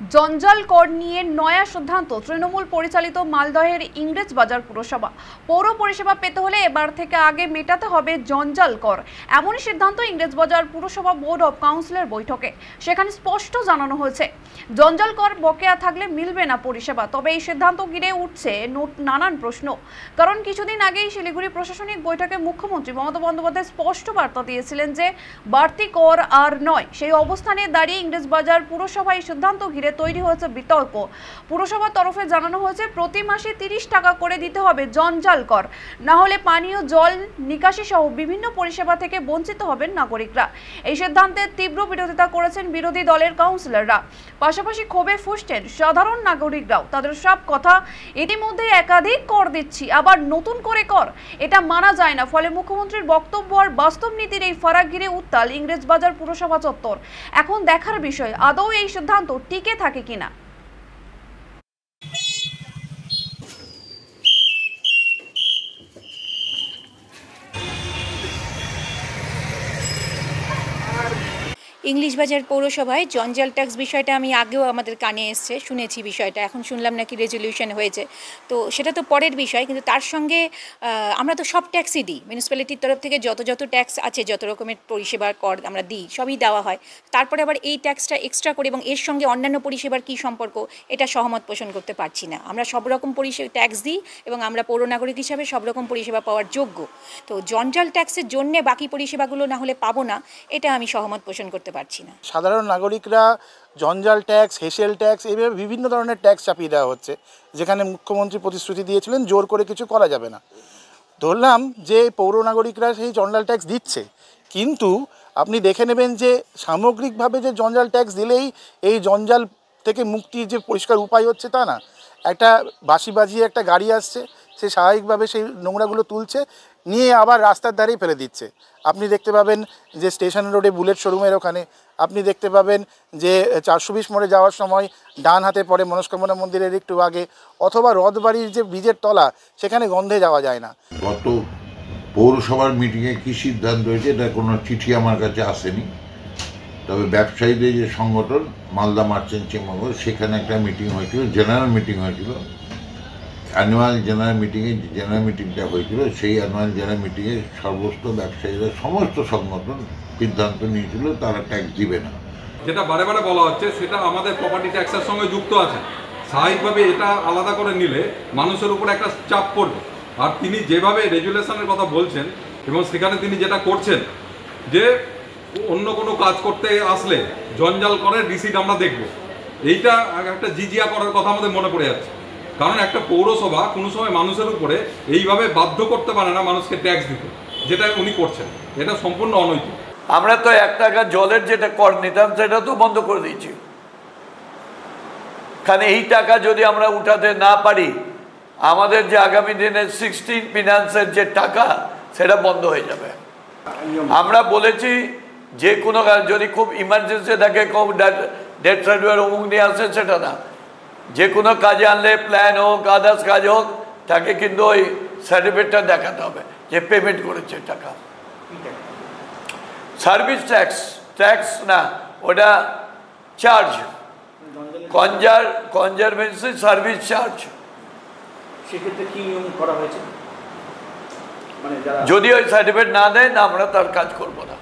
জঞ্জাল কর নিয়ে নয়া সিদ্ধান্ত তৃণমূল পরিচালিত মালদহের ইংরেজবাজার পুরসভা। পৌর পরিষেবা পেতে হলে এবার থেকে আগে মেটাতে হবে জঞ্জাল কর, এমনই সিদ্ধান্ত ইংরেজবাজার পুরসভা বোর্ড অব কাউন্সিলের বৈঠকে। সেখানে স্পষ্ট জানানো হয়েছে জঞ্জাল কর বকেয়া থাকলে মিলবে না পরিষেবা। তবে এই সিদ্ধান্ত ঘিরে উঠছে নানান প্রশ্ন, কারণ কিছুদিন আগেই শিলিগুড়ি প্রশাসনিক বৈঠকে মুখ্যমন্ত্রী মমতা বন্দ্যোপাধ্যায় স্পষ্ট বার্তা দিয়েছিলেন যে বাড়তি কর আর নয়। সেই অবস্থানে দাঁড়িয়ে ইংরেজবাজার পুরসভায় সিদ্ধান্ত ঘিরে তৈরি হয়েছে বিতর্ক। পুরসভার তরফে জানানো হয়েছে প্রতি মাসে 30 টাকা করে দিতে হবে জঞ্জাল কর, না হলে পানীয় জল নিকাশি সহ বিভিন্ন পরিষেবা থেকে বঞ্চিত হবেন নাগরিকরা। এই সিদ্ধান্তের তীব্র বিরোধিতা করেছেন বিরোধী দলের কাউন্সিলররা। পাশাপাশি ক্ষোভে ফুঁসছেন সাধারণ নাগরিকরাও। তাদের সব কথা, ইতিমধ্যে একাধিক কর দিচ্ছি, আবার নতুন করে কর, এটা মানা যায় না। ফলে মুখ্যমন্ত্রীর বক্তব্য আর বাস্তব নীতির এই ফারাক ঘিরে উত্তাল ইংরেজবাজার পুরসভা চত্বর। এখন দেখার বিষয় আদৌ এই সিদ্ধান্ত টিকে থাকে কিনা। ইংলিশবাজার পৌরসভায় জঞ্জাল ট্যাক্স বিষয়টা আমি আগেও আমাদের কানে এসছে, শুনেছি বিষয়টা। এখন শুনলাম নাকি রেজলিউশন হয়েছে, তো সেটা তো পরের বিষয়। কিন্তু তার সঙ্গে আমরা তো সব ট্যাক্সই দিই, মিউনিসিপ্যালিটির তরফ থেকে যত ট্যাক্স আছে, যত রকমের পরিষেবার কর আমরা দিই, সবই দেওয়া হয়। তারপরে আবার এই ট্যাক্সটা এক্সট্রা করে এবং এর সঙ্গে অন্যান্য পরিষেবার কী সম্পর্ক, এটা সহমত পোষণ করতে পারছি না। আমরা সব রকম পরিষেবা ট্যাক্স দিই এবং আমরা পৌর নাগরিক হিসাবে সব রকম পরিষেবা পাওয়ার যোগ্য। তো জঞ্জাল ট্যাক্সের জন্যে বাকি পরিষেবাগুলো না হলে পাবো না, এটা আমি সহমত পোষণ করতে পারছি না। সাধারণ নাগরিকরা জঞ্জাল ট্যাক্স, হেসেল ট্যাক্স, এইভাবে বিভিন্ন ধরনের ট্যাক্স চাপিয়ে দেওয়া হচ্ছে, যেখানে মুখ্যমন্ত্রী প্রতিশ্রুতি দিয়েছিলেন জোর করে কিছু করা যাবে না। ধরলাম যে পৌর নাগরিকরা সেই জঞ্জাল ট্যাক্স দিচ্ছে, কিন্তু আপনি দেখে নেবেন যে সামগ্রিকভাবে যে জঞ্জাল ট্যাক্স দিলেই এই জঞ্জাল থেকে মুক্তির যে পরিষ্কার উপায় হচ্ছে তা না। একটা বাঁশি বাজিয়ে একটা গাড়ি আসছে, সে স্বাভাবিকভাবে সেই নোংরাগুলো তুলছে, নিয়ে আবার রাস্তার ধারেই ফেলে দিচ্ছে। আপনি দেখতে পাবেন যে স্টেশন রোডে বুলেট শোরুমের ওখানে, আপনি দেখতে পাবেন যে 420 মোড়ে যাওয়ার সময় ডান হাতে পড়ে মনস্কামনা মন্দিরের একটু আগে, অথবা রথবাড়ির যে ব্রিজের তলা, সেখানে গন্ধে যাওয়া যায় না। গত পৌরসভার মিটিংয়ে কী সিদ্ধান্ত হয়েছে এটা কোনো চিঠি আমার কাছে আসেনি, তবে ব্যবসায়ীদের যে সংগঠন মালদা মার্চেন্ট চেম্বার, সেখানে একটা মিটিং হয়েছিল, জেনারেল মিটিং হয়েছিল। অ্যানুয়াল জেনারেল মিটিংয়ে জেনারেল মিটিংটা হয়েছিল, সেই অ্যানুয়াল জেনারেল মিটিংয়ে সমস্ত ব্যবসায়ীরা, সমস্ত সংগঠন সিদ্ধান্ত নিয়েছিল তারা ট্যাক্স দিবে না। যেটা বারে বারে বলা হচ্ছে সেটা আমাদের প্রপার্টি ট্যাক্সের সঙ্গে যুক্ত আছে। স্বাভাবিকভাবে এটা আলাদা করে নিলে মানুষের উপর একটা চাপ পড়বে। আর তিনি যেভাবে রেগুলেশনের কথা বলছেন এবং সেখানে তিনি যেটা করছেন যে অন্য কোনো কাজ করতে আসলে জঞ্জাল করে রিসিট আমরা দেখব, এইটা একটা জিজিয়া করার কথা আমাদের মনে পড়ে যাচ্ছে। কারণ একটা পৌরসভা কোনো সময় মানুষের উপরে এইভাবে বাধ্য করতে পারে না মানুষকে ট্যাক্স দিতে, যেটা উনি করছেন, এটা সম্পূর্ণ অনৈতিক। আমরা তো 1 টাকা জলের যেটা কর নিতাম সেটা তো বন্ধ করে দিয়েছি। কারণ এই টাকা যদি আমরা উঠাতে না পারি, আমাদের যে আগামী দিনে 16 ফিনান্সের যে টাকা, সেটা বন্ধ হয়ে যাবে। আমরা বলেছি যে কোনো যদি খুব ইমার্জেন্সি থাকে, খুব ডেথ সার্টিফিকেট অমুক নিয়ে আসে, সেটা না, যে কোনো কাজে আনলে, প্ল্যান হোক, আদার্স কাজ হোক, তাকে কিন্তু ওই সার্টিফিকেটটা দেখাতে হবে যে পেমেন্ট করেছে টাকা। সার্ভিস ট্যাক্স, ট্যাক্স না, ওটা চার্জ, কনজারভেন্সি সার্ভিস চার্জ। সেক্ষেত্রে কি নিয়ম করা হয়েছে? যদি ওই সার্টিফিকেট না দেয় না, আমরা তার কাজ করবো না।